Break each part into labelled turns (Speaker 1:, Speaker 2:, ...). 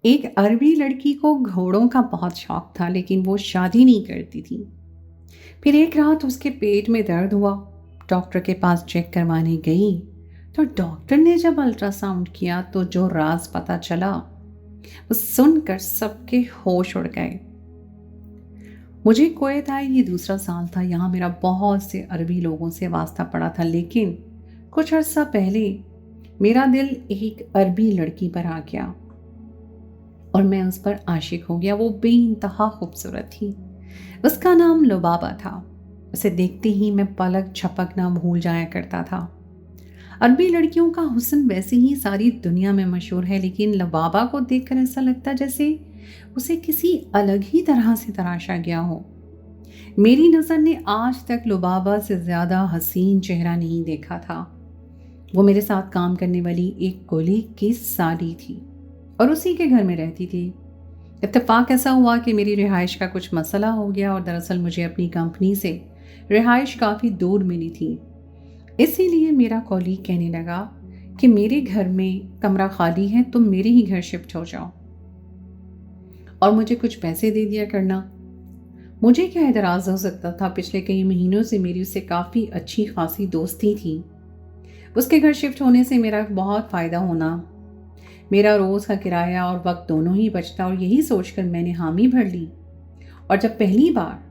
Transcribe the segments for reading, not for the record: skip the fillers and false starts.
Speaker 1: ایک عربی لڑکی کو گھوڑوں کا بہت شوق تھا لیکن وہ شادی نہیں کرتی تھی۔ پھر ایک رات اس کے پیٹ میں درد ہوا، ڈاکٹر کے پاس چیک کروانے گئی تو ڈاکٹر نے جب الٹرا ساؤنڈ کیا تو جو راز پتا چلا وہ سن کر سب کے ہوش اڑ گئے۔ مجھے کویت آئے یہ دوسرا سال تھا، یہاں میرا بہت سے عربی لوگوں سے واسطہ پڑا تھا، لیکن کچھ عرصہ پہلے میرا دل ایک عربی لڑکی پر آ گیا اور میں اس پر عاشق ہو گیا۔ وہ بے انتہا خوبصورت تھی، اس کا نام لبابہ تھا۔ اسے دیکھتے ہی میں پلک جھپک نہ بھول جایا کرتا تھا۔ عربی لڑکیوں کا حسن ویسے ہی ساری دنیا میں مشہور ہے، لیکن لبابہ کو دیکھ کر ایسا لگتا جیسے اسے کسی الگ ہی طرح سے تراشا گیا ہو۔ میری نظر نے آج تک لبابہ سے زیادہ حسین چہرہ نہیں دیکھا تھا۔ وہ میرے ساتھ کام کرنے والی ایک کولیگ کی سالی تھی اور اسی کے گھر میں رہتی تھی۔ اتفاق ایسا ہوا کہ میری رہائش کا کچھ مسئلہ ہو گیا اور دراصل مجھے اپنی کمپنی سے رہائش کافی دور ملی تھی، اسی لیے میرا کولیگ کہنے لگا کہ میرے گھر میں کمرہ خالی ہے، تم میرے ہی گھر شفٹ ہو جاؤ اور مجھے کچھ پیسے دے دیا کرنا۔ مجھے کیا اعتراض ہو سکتا تھا؟ پچھلے کئی مہینوں سے میری اس سے کافی اچھی خاصی دوستی تھی۔ اس کے گھر شفٹ ہونے سے میرا بہت فائدہ ہونا، میرا روز کا کرایہ اور وقت دونوں ہی بچتا، اور یہی سوچ کر میں نے حامی بھر لی۔ اور جب پہلی بار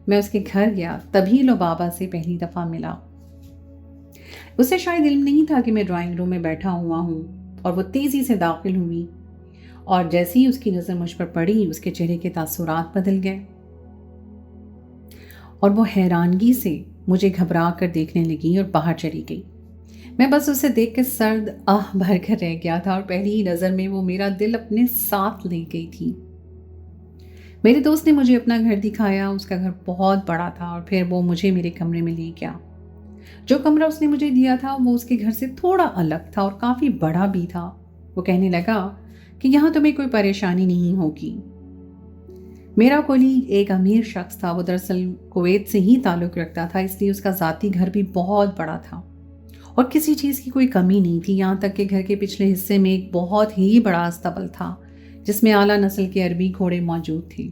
Speaker 1: میں اس کے گھر گیا تبھی لبابہ سے پہلی دفعہ ملا۔ اسے شاید علم نہیں تھا کہ میں ڈرائنگ روم میں بیٹھا ہوا ہوں، اور وہ تیزی سے داخل ہوئی اور جیسے ہی اس کی نظر مجھ پر پڑی اس کے چہرے کے تاثرات بدل گئے اور وہ حیرانگی سے مجھے گھبرا کر دیکھنے لگی اور باہر چلی گئی۔ میں بس اسے دیکھ کے سرد آہ بھر کر رہ گیا تھا اور پہلی ہی نظر میں وہ میرا دل اپنے ساتھ لے گئی تھی۔ میرے دوست نے مجھے اپنا گھر دکھایا، اس کا گھر بہت بڑا تھا اور پھر وہ مجھے میرے کمرے میں لے گیا۔ جو کمرہ اس نے مجھے دیا تھا وہ اس کے گھر سے تھوڑا الگ تھا اور کافی بڑا بھی تھا۔ وہ کہنے لگا کہ یہاں تمہیں کوئی پریشانی نہیں ہوگی۔ میرا کولیگ ایک امیر شخص تھا، وہ دراصل کویت سے ہی تعلق رکھتا تھا، اس لیے اس کا ذاتی گھر بھی بہت بڑا تھا اور کسی چیز کی کوئی کمی نہیں تھی، یہاں تک کہ گھر کے پچھلے حصے میں ایک بہت ہی بڑا استبل تھا جس میں اعلیٰ نسل کے عربی گھوڑے موجود تھے۔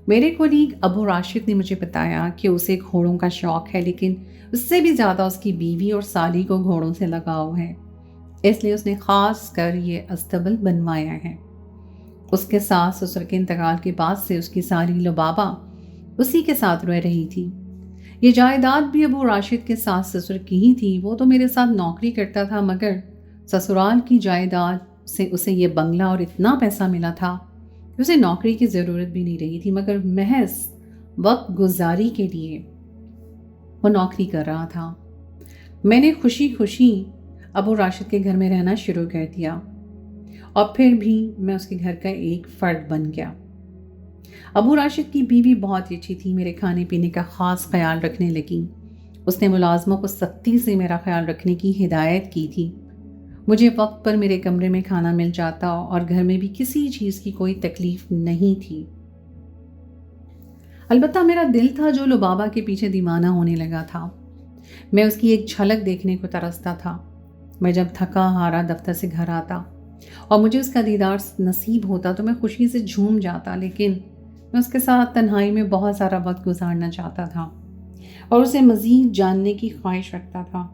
Speaker 1: میرے کولیگ ابو راشد نے مجھے بتایا کہ اسے گھوڑوں کا شوق ہے، لیکن اس سے بھی زیادہ اس کی بیوی اور سالی کو گھوڑوں سے لگاؤ ہے، اس لیے اس نے خاص کر یہ استبل بنوایا ہے۔ اس کے ساس سسر کے انتقال کے بعد سے اس کی سالی لبابہ اسی کے ساتھ رہ رہی تھی۔ یہ جائیداد بھی ابو راشد کے ساس سسر کی ہی تھی۔ وہ تو میرے ساتھ نوکری کرتا تھا، مگر سسرال کی جائیداد سے اسے یہ بنگلہ اور اتنا پیسہ ملا تھا کہ اسے نوکری کی ضرورت بھی نہیں رہی تھی، مگر محض وقت گزاری کے لیے وہ نوکری کر رہا تھا۔ میں نے خوشی خوشی ابو راشد کے گھر میں رہنا شروع کر دیا اور پھر بھی میں اس کے گھر کا ایک فرد بن گیا۔ ابو راشد کی بیوی بہت اچھی تھی، میرے کھانے پینے کا خاص خیال رکھنے لگی۔ اس نے ملازموں کو سختی سے میرا خیال رکھنے کی ہدایت کی تھی۔ مجھے وقت پر میرے کمرے میں کھانا مل جاتا اور گھر میں بھی کسی چیز کی کوئی تکلیف نہیں تھی۔ البتہ میرا دل تھا جو لبابہ کے پیچھے دیوانہ ہونے لگا تھا۔ میں اس کی ایک جھلک دیکھنے کو ترستا تھا۔ میں جب تھکا ہارا دفتر سے گھر آتا اور مجھے اس کا دیدار نصیب ہوتا تو میں خوشی سے جھوم جاتا، لیکن میں اس کے ساتھ تنہائی میں بہت سارا وقت گزارنا چاہتا تھا اور اسے مزید جاننے کی خواہش رکھتا تھا۔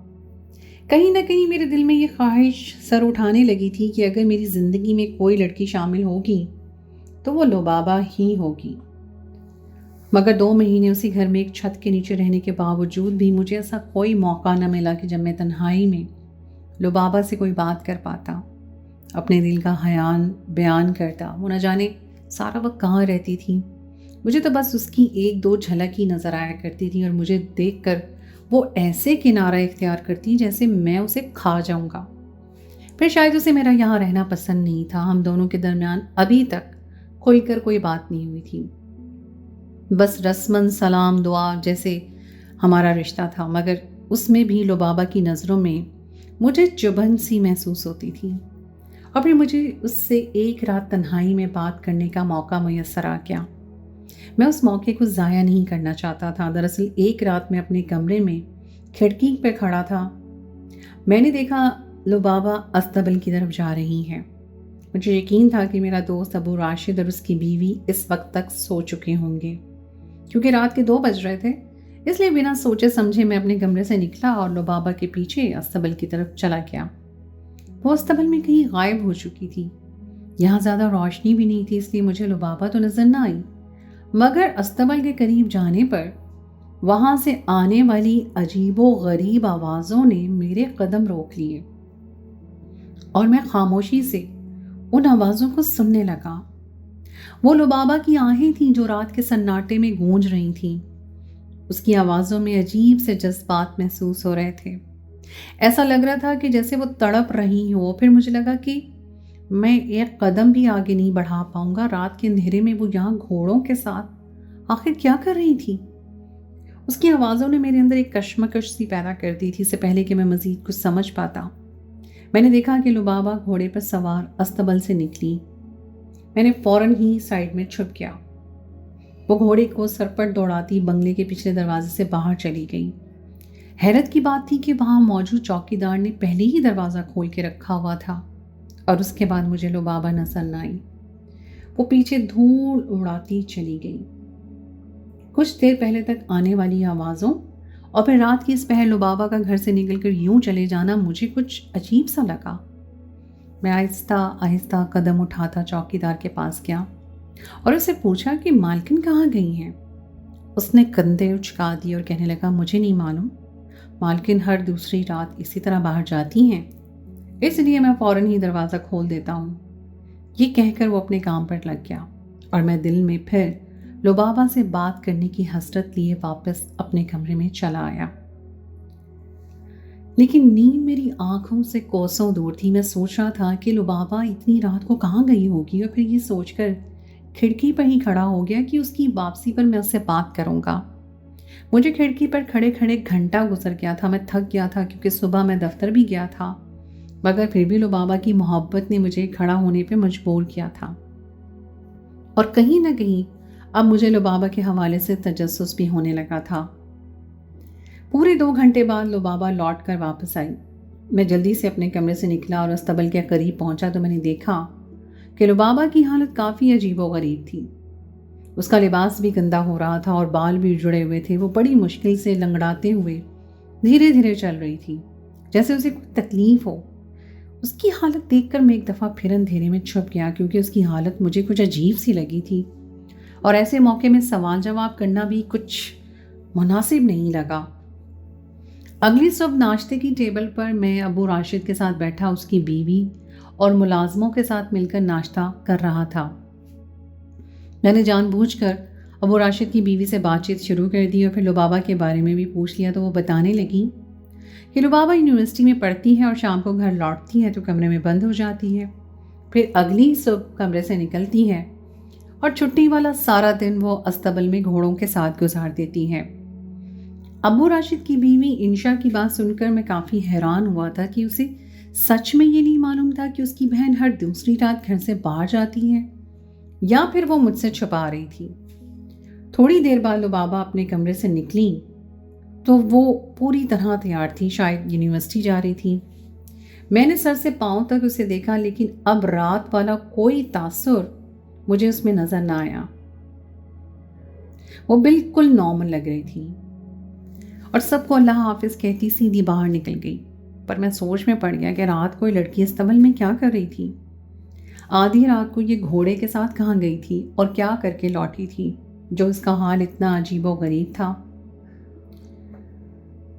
Speaker 1: کہیں نہ کہیں میرے دل میں یہ خواہش سر اٹھانے لگی تھی کہ اگر میری زندگی میں کوئی لڑکی شامل ہوگی تو وہ لبابہ ہی ہوگی۔ مگر 2 مہینے اسی گھر میں ایک چھت کے نیچے رہنے کے باوجود بھی مجھے ایسا کوئی موقع نہ ملا کہ جب میں تنہائی میں لبابہ سے کوئی بات کر پاتا، اپنے دل کا خیال بیان کرتا۔ وہ نہ جانے سارا وقت کہاں رہتی تھی، مجھے تو بس اس کی 1-2 جھلک ہی نظر آیا کرتی تھی اور مجھے دیکھ کر وہ ایسے کنارہ اختیار کرتی جیسے میں اسے کھا جاؤں گا۔ پھر شاید اسے میرا یہاں رہنا پسند نہیں تھا۔ ہم دونوں کے درمیان ابھی تک کھل کر کوئی بات نہیں ہوئی تھی، بس رسماً سلام دعا جیسے ہمارا رشتہ تھا، مگر اس میں بھی لبابہ کی نظروں میں مجھے چبھن سی محسوس ہوتی تھی۔ اور پھر مجھے اس سے ایک رات تنہائی میں بات کرنے کا موقع میسر آ گیا۔ میں اس موقع کو ضائع نہیں کرنا چاہتا تھا۔ دراصل ایک رات میں اپنے کمرے میں کھڑکی پہ کھڑا تھا، میں نے دیکھا لبابہ استبل کی طرف جا رہی ہے۔ مجھے یقین تھا کہ میرا دوست ابو راشد اور اس کی بیوی اس وقت تک سو چکے ہوں گے، کیونکہ رات کے 2 بج رہے تھے۔ اس لیے بنا سوچے سمجھے میں اپنے کمرے سے نکلا اور لبابہ کے پیچھے استبل کی طرف چلا گیا۔ وہ استبل میں کہیں غائب ہو چکی تھی۔ یہاں زیادہ روشنی بھی نہیں تھی، اس لیے مجھے لبابہ تو نظر نہ آئی، مگر استبل کے قریب جانے پر وہاں سے آنے والی عجیب و غریب آوازوں نے میرے قدم روک لیے اور میں خاموشی سے ان آوازوں کو سننے لگا۔ وہ لبابہ کی آہیں تھیں جو رات کے سناٹے میں گونج رہی تھیں۔ اس کی آوازوں میں عجیب سے جذبات محسوس ہو رہے تھے۔ ایسا لگ رہا تھا کہ جیسے وہ تڑپ رہی ہو۔ پھر مجھے لگا کہ میں ایک قدم بھی آگے نہیں بڑھا پاؤں گا۔ رات کے اندھیرے میں وہ یہاں گھوڑوں کے ساتھ آخر کیا کر رہی تھی؟ اس کی آوازوں نے میرے اندر ایک کشمکش سی پیدا کر دی تھی۔ اس سے پہلے کہ میں مزید کچھ سمجھ پاتا، میں نے دیکھا کہ لبابہ گھوڑے پر سوار استبل سے نکلی۔ میں نے فوراً ہی سائیڈ میں چھپ گیا۔ وہ گھوڑے کو سرپٹ دوڑاتی بنگلے کے پچھلے دروازے سے باہر چلی گئی۔ حیرت کی بات تھی کہ وہاں موجود چوکیدار نے پہلے ہی دروازہ کھول کے رکھا ہوا تھا، اور اس کے بعد مجھے لبابہ نظر نہ آئی۔ وہ پیچھے دھول اڑاتی چلی گئی۔ کچھ دیر پہلے تک آنے والی آوازوں اور پھر رات کی اس پہر لبابہ کا گھر سے نکل کر یوں چلے جانا مجھے کچھ عجیب سا لگا۔ میں آہستہ آہستہ قدم اٹھاتا چوکیدار کے پاس گیا اور اسے پوچھا کہ مالکن کہاں گئی ہیں؟ اس نے کندھے اچکا دی اور کہنے لگا، مجھے نہیں معلوم، مالکن ہر دوسری رات اسی طرح باہر جاتی ہیں، اس لیے میں فوراً ہی دروازہ کھول دیتا ہوں۔ یہ کہہ کر وہ اپنے کام پر لگ گیا اور میں دل میں پھر لبابہ سے بات کرنے کی حسرت لیے واپس اپنے کمرے میں چلا آیا۔ لیکن نیند میری آنکھوں سے کوسوں دور تھی۔ میں سوچ رہا تھا کہ لبابہ اتنی رات کو کہاں گئی ہوگی، اور پھر یہ سوچ کر کھڑکی پر ہی کھڑا ہو گیا کہ اس کی واپسی پر میں اس سے بات کروں گا۔ مجھے کھڑکی پر کھڑے کھڑے گھنٹہ گزر گیا تھا۔ میں تھک گیا تھا کیونکہ صبح میں دفتر بھی گیا تھا، مگر پھر بھی لبابہ کی محبت نے مجھے کھڑا ہونے پہ مجبور کیا تھا، اور کہیں نہ کہیں اب مجھے لبابہ کے حوالے سے تجسس بھی ہونے لگا تھا۔ پورے 2 گھنٹے بعد لبابہ لوٹ کر واپس آئی۔ میں جلدی سے اپنے کمرے سے نکلا اور استبل کے قریب پہنچا تو میں نے دیکھا کہ لبابہ کی حالت کافی عجیب و غریب تھی۔ اس کا لباس بھی گندا ہو رہا تھا اور بال بھی جڑے ہوئے تھے۔ وہ بڑی مشکل سے لنگڑاتے ہوئے دھیرے دھیرے چل رہی تھی، جیسے اسے کوئی تکلیف ہو۔ اس کی حالت دیکھ کر میں ایک دفعہ پھر اندھیرے میں چھپ گیا، کیونکہ اس کی حالت مجھے کچھ عجیب سی لگی تھی، اور ایسے موقع میں سوال جواب کرنا بھی کچھ مناسب نہیں لگا۔ اگلی صبح ناشتے کی ٹیبل پر میں ابو راشد کے ساتھ بیٹھا اس کی بیوی اور ملازموں کے ساتھ مل کر ناشتہ کر رہا تھا۔ میں نے جان بوجھ کر ابو راشد کی بیوی سے بات چیت شروع کر دی اور پھر لبابہ کے بارے میں بھی پوچھ لیا، تو وہ بتانے لگی کہ لبابہ یونیورسٹی میں پڑھتی ہے اور شام کو گھر لوٹتی ہے تو کمرے میں بند ہو جاتی ہے، پھر اگلی صبح کمرے سے نکلتی ہے اور چھٹی والا سارا دن وہ استبل میں گھوڑوں کے ساتھ گزار دیتی ہے۔ ابو راشد کی بیوی انشا کی بات سن کر میں کافی حیران ہوا تھا کہ اسے سچ میں یہ نہیں معلوم تھا کہ اس کی بہن ہر دوسری رات گھر سے باہر جاتی ہے، یا پھر وہ مجھ سے چھپا رہی تھی۔ تھوڑی دیر بعد لبابہ اپنے کمرے سے نکلی تو وہ پوری طرح تیار تھی، شاید یونیورسٹی جا رہی تھی۔ میں نے سر سے پاؤں تک اسے دیکھا، لیکن اب رات والا کوئی تاثر مجھے اس میں نظر نہ آیا۔ وہ بالکل نارمل لگ رہی تھی اور سب کو اللہ حافظ کہتی سیدھی باہر نکل گئی۔ پر میں سوچ میں پڑ گیا کہ رات کو یہ لڑکی استبل میں کیا کر رہی تھی، آدھی رات کو یہ گھوڑے کے ساتھ کہاں گئی تھی اور کیا کر کے لوٹی تھی جو اس کا حال اتنا عجیب و غریب تھا۔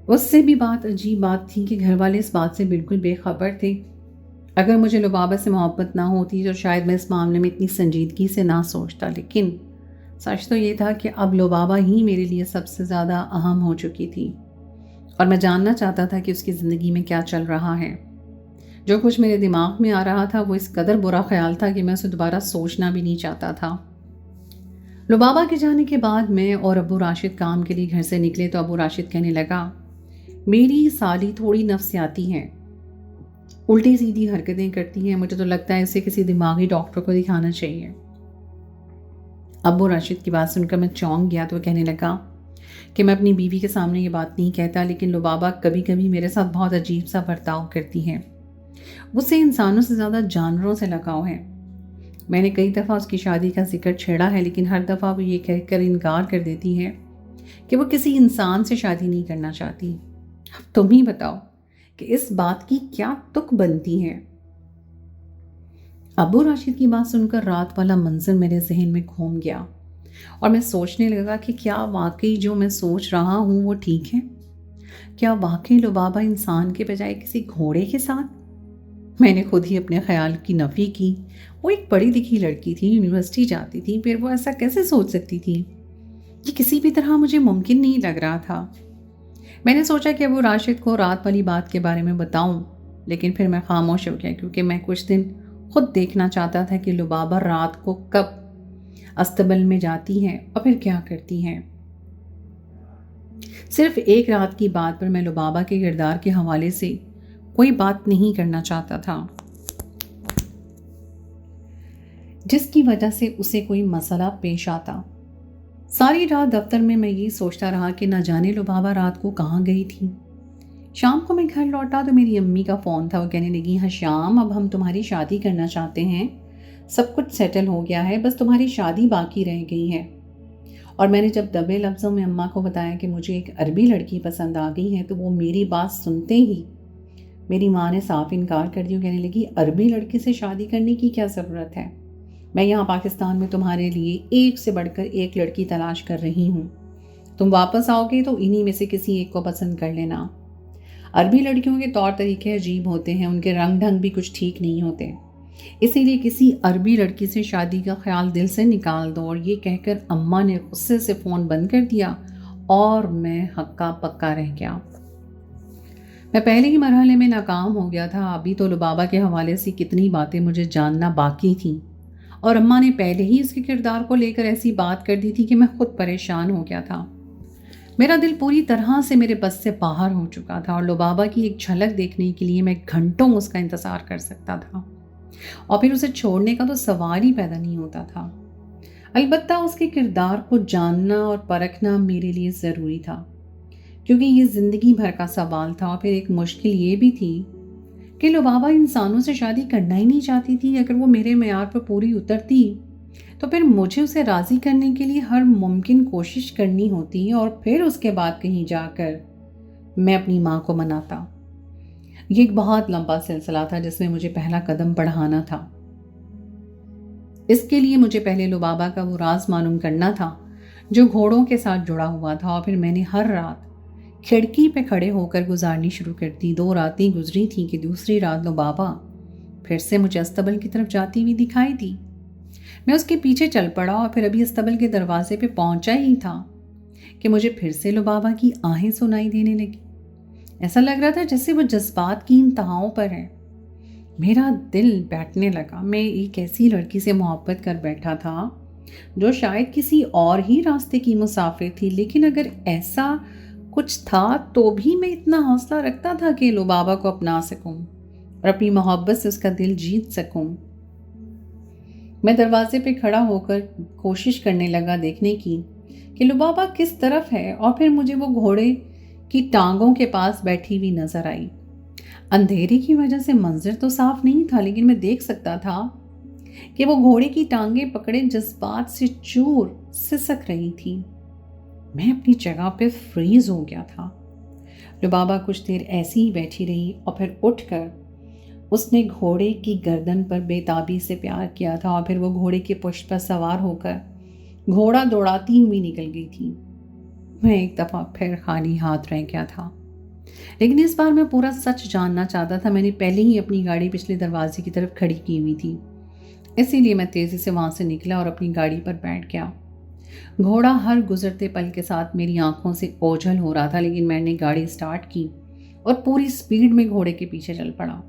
Speaker 1: اس سے بھی عجیب بات تھی کہ گھر والے اس بات سے بالکل بے خبر تھے۔ اگر مجھے لبابہ سے محبت نہ ہوتی تو شاید میں اس معاملے میں اتنی سنجیدگی سے نہ سوچتا، لیکن سچ تو یہ تھا کہ اب لبابہ ہی میرے لیے سب سے زیادہ اہم ہو چکی تھی، اور میں جاننا چاہتا تھا کہ اس کی زندگی میں کیا چل رہا ہے۔ جو کچھ میرے دماغ میں آ رہا تھا وہ اس قدر برا خیال تھا کہ میں اسے دوبارہ سوچنا بھی نہیں چاہتا تھا۔ لبابہ کے جانے کے بعد میں اور ابو راشد کام کے لیے گھر سے نکلے تو ابو راشد کہنے لگا، میری سالی تھوڑی نفسیاتی ہے، الٹی سیدھی حرکتیں کرتی ہیں، مجھے تو لگتا ہے اسے کسی دماغی ڈاکٹر کو دکھانا چاہیے۔ ابو راشد کی بات سن کر میں چونک گیا تو وہ کہنے لگا کہ میں اپنی بیوی کے سامنے یہ بات نہیں کہتا، لیکن لبابہ کبھی کبھی میرے ساتھ بہت عجیب سا برتاؤ کرتی ہے۔ اسے انسانوں سے زیادہ جانوروں سے لگاؤ ہے۔ میں نے کئی دفعہ اس کی شادی کا ذکر چھیڑا ہے، لیکن ہر دفعہ وہ یہ کہہ کر انکار کر دیتی ہے کہ وہ کسی انسان سے شادی نہیں کرنا چاہتی۔ اب تم ہی بتاؤ کہ اس بات کی کیا تک بنتی ہے؟ ابو راشد کی بات سن کر رات والا منظر میرے ذہن میں گھوم گیا اور میں سوچنے لگا کہ کیا واقعی جو میں سوچ رہا ہوں وہ ٹھیک ہے؟ کیا واقعی لبابہ انسان کے بجائے کسی گھوڑے کے ساتھ؟ میں نے خود ہی اپنے خیال کی نفی کی۔ وہ ایک پڑھی لکھی لڑکی تھی، یونیورسٹی جاتی تھی، پھر وہ ایسا کیسے سوچ سکتی تھی؟ یہ کسی بھی طرح مجھے ممکن نہیں لگ رہا تھا۔ میں نے سوچا کہ ابو راشد کو رات والی بات کے بارے میں بتاؤں، لیکن پھر میں خاموش ہو گیا، کیونکہ میں کچھ دن خود دیکھنا چاہتا تھا کہ لبابہ رات کو کب استبل میں جاتی ہے اور پھر کیا کرتی ہے۔ صرف ایک رات کی بات پر میں لبابہ کے کردار کے حوالے سے کوئی بات نہیں کرنا چاہتا تھا، جس کی وجہ سے اسے کوئی مسئلہ پیش آتا۔ ساری رات دفتر میں یہ سوچتا رہا کہ نہ جانے لبابہ رات کو کہاں گئی تھی۔ شام کو میں گھر لوٹا تو میری امی کا فون تھا۔ وہ کہنے لگی، ہاں شام، اب ہم تمہاری شادی کرنا چاہتے ہیں، سب کچھ سیٹل ہو گیا ہے، بس تمہاری شادی باقی رہ گئی ہے۔ اور میں نے جب دبے لفظوں میں اماں کو بتایا کہ مجھے ایک عربی لڑکی پسند آ گئی ہے تو وہ میری بات سنتے ہی میری ماں نے صاف انکار کر دیا۔ کہنے لگی، عربی لڑکی سے شادی کرنے کی کیا ضرورت ہے؟ میں یہاں پاکستان میں تمہارے لیے ایک سے بڑھ کر ایک لڑکی تلاش کر رہی ہوں، تم واپس آؤ گے تو انہی میں سے کسی ایک کو پسند کر لینا۔ عربی لڑکیوں کے طور طریقے عجیب ہوتے ہیں، ان کے رنگ ڈھنگ بھی کچھ ٹھیک نہیں ہوتے، اسی لیے کسی عربی لڑکی سے شادی کا خیال دل سے نکال دو۔ اور یہ کہہ کر اماں نے غصے سے فون بند کر دیا اور میں ہکا پکا رہ گیا۔ میں پہلے ہی مرحلے میں ناکام ہو گیا تھا، ابھی تو لبابہ کے حوالے سے کتنی باتیں مجھے جاننا باقی تھیں، اور اماں نے پہلے ہی اس کے کردار کو لے کر ایسی بات کر دی تھی کہ میں خود پریشان ہو گیا تھا۔ میرا دل پوری طرح سے میرے بس سے باہر ہو چکا تھا، اور لبابہ کی ایک جھلک دیکھنے کے لیے میں گھنٹوں اس کا انتظار کر سکتا تھا، اور پھر اسے چھوڑنے کا تو سوال ہی پیدا نہیں ہوتا تھا۔ البتہ اس کے کردار کو جاننا اور پرکھنا میرے لیے ضروری تھا، کیونکہ یہ زندگی بھر کا سوال تھا۔ اور پھر ایک مشکل یہ بھی تھی کہ لبابہ انسانوں سے شادی کرنا ہی نہیں چاہتی تھی۔ اگر وہ میرے معیار پر پوری اترتی تو پھر مجھے اسے راضی کرنے کے لیے ہر ممکن کوشش کرنی ہوتی، اور پھر اس کے بعد کہیں جا کر میں اپنی ماں کو مناتا۔ یہ ایک بہت لمبا سلسلہ تھا جس میں مجھے پہلا قدم بڑھانا تھا۔ اس کے لیے مجھے پہلے لبابہ کا وہ راز معلوم کرنا تھا جو گھوڑوں کے ساتھ جڑا ہوا تھا، اور پھر میں نے ہر رات کھڑکی پہ کھڑے ہو کر گزارنی شروع کر دی۔ 2 راتیں گزری تھیں کہ دوسری رات لبابہ پھر سے مجھے استبل کی طرف جاتی ہوئی دکھائی دی۔ میں اس کے پیچھے چل پڑا، اور پھر ابھی استبل کے دروازے پہ پہنچا ہی تھا کہ مجھے پھر سے لبابہ کی آہیں سنائی دینے لگی۔ ایسا لگ رہا تھا جیسے وہ جذبات کی انتہاؤں پر ہے۔ میرا دل بیٹھنے لگا۔ میں ایک ایسی لڑکی سے محبت کر بیٹھا تھا جو شاید کسی اور ہی راستے کی مسافر تھی، لیکن اگر ایسا کچھ تھا تو بھی میں اتنا حوصلہ رکھتا تھا کہ لبابہ کو اپنا سکوں اور اپنی محبت سے اس کا دل جیت سکوں۔ میں دروازے پہ کھڑا ہو کر کوشش کرنے لگا دیکھنے کی کہ لبابہ کس طرف ہے، اور پھر مجھے وہ گھوڑے کی ٹانگوں کے پاس بیٹھی ہوئی نظر آئی۔ اندھیرے کی وجہ سے منظر تو صاف نہیں تھا، لیکن میں دیکھ سکتا تھا کہ وہ گھوڑے کی ٹانگیں پکڑے جذبات سے چور سسک رہی تھی۔ میں اپنی جگہ پہ فریز ہو گیا تھا۔ لبابہ کچھ دیر ایسی ہی بیٹھی رہی، اور پھر اٹھ کر اس نے گھوڑے کی گردن پر بے تابی سے پیار کیا تھا، اور پھر وہ گھوڑے کے پشت پر سوار ہو کر گھوڑا دوڑاتی ہوئی نکل گئی تھی۔ میں ایک دفعہ پھر خالی ہاتھ رہ گیا تھا، لیکن اس بار میں پورا سچ جاننا چاہتا تھا۔ میں نے پہلے ہی اپنی گاڑی پچھلے دروازے کی طرف کھڑی کی ہوئی تھی، اسی لیے میں تیزی سے وہاں سے نکلا اور اپنی گاڑی پر بیٹھ گیا۔ گھوڑا ہر گزرتے پل کے ساتھ میری آنکھوں سے اوجھل ہو رہا تھا، لیکن میں نے گاڑی سٹارٹ کی اور پوری سپیڈ میں گھوڑے کے پیچھے چل پڑا۔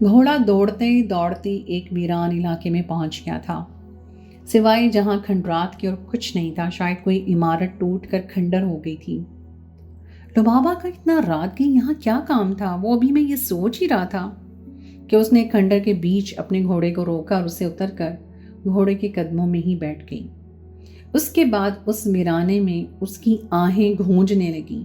Speaker 1: گھوڑا دوڑتے دوڑتے ایک ویران علاقے میں پہنچ گیا تھا، سوائے جہاں کھنڈرات کے اور کچھ نہیں تھا۔ شاید کوئی عمارت ٹوٹ کر کھنڈر ہو گئی تھی۔ لبابہ کا اتنا رات کے یہاں کیا کام تھا؟ وہ ابھی میں یہ سوچ ہی رہا تھا کہ اس نے کھنڈر کے بیچ اپنے گھوڑے کو روکا اور اسے اتر کر گھوڑے کے قدموں میں ہی بیٹھ گئی۔ اس کے بعد اس ویرانے میں اس کی آہیں گونجنے لگیں